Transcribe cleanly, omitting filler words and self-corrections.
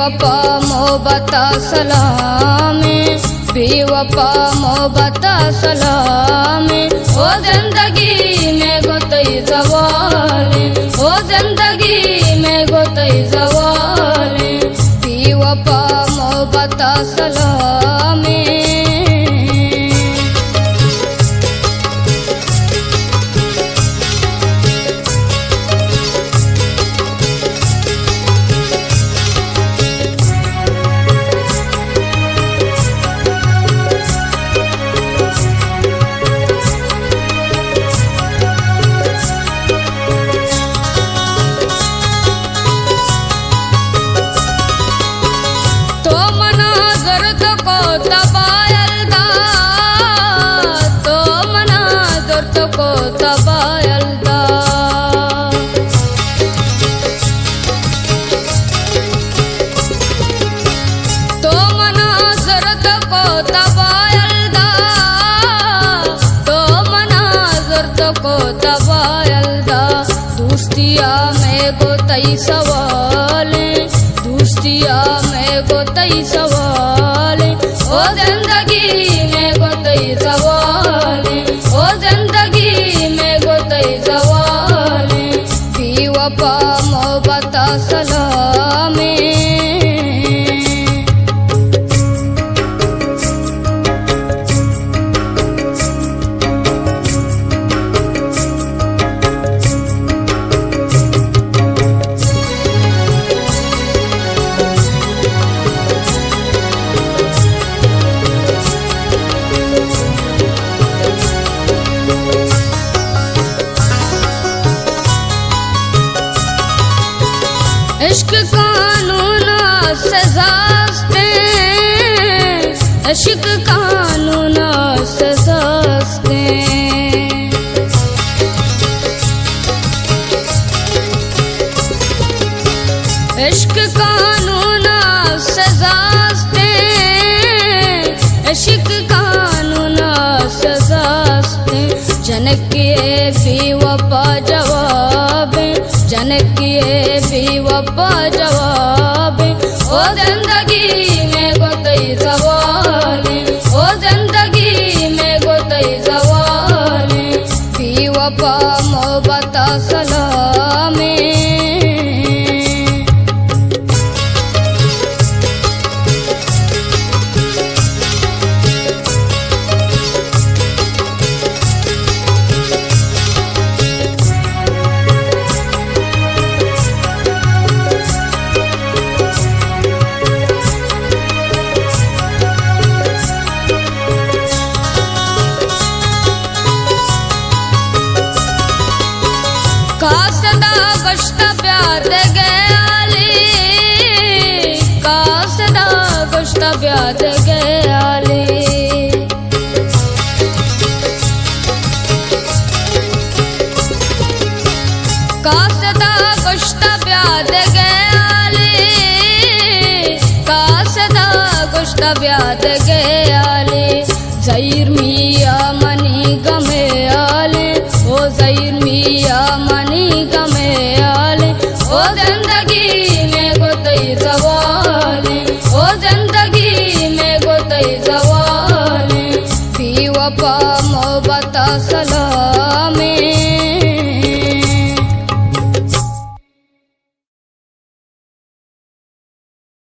बेवफा मोहब्बत सलामे, बेवफा मोहब्बत सलामे। ओ जिंदगी में गोतई सवाले, ओ जिंदगी में गोतई सवाले, बेवफा मोहब्बत सलामे। दूस्तिया में गोतई सवाले, दूस्तिया में गोतई सवाले। ओ जिंदगी में गोतई सवाले, ओ जिंदगी में गोतई सवाले, बेवफा मोहब्बत सलामे। इश्क कानून सजाते, इश्क कानून सजाते। इश्क कानून सजाते, इश्क कानून सजाते। जनक के बेवफा जवाब, जनक के बेवफा जवाब। ओ जिंदगी में गोतई सवाले, ओ जिंदगी में गोतई सवाले, बेवफा मोहब्बत सलामे। कासदा गोश्ता प्यार दे गयाली, कासदा गोश्ता प्यार दे गयाली। कासदा गोश्ता प्यार दे गयाली, कासदा गोश्ता प्यार दे गयाली। ज़हीर मिया मनी गमे आले, ओ ज़हीर मिया मनी गमे आले। ओ जिंदगी में गोतई सवाले, ओ जिंदगी में गोतई सवाले, बेवफा मोहब्बत सलामे।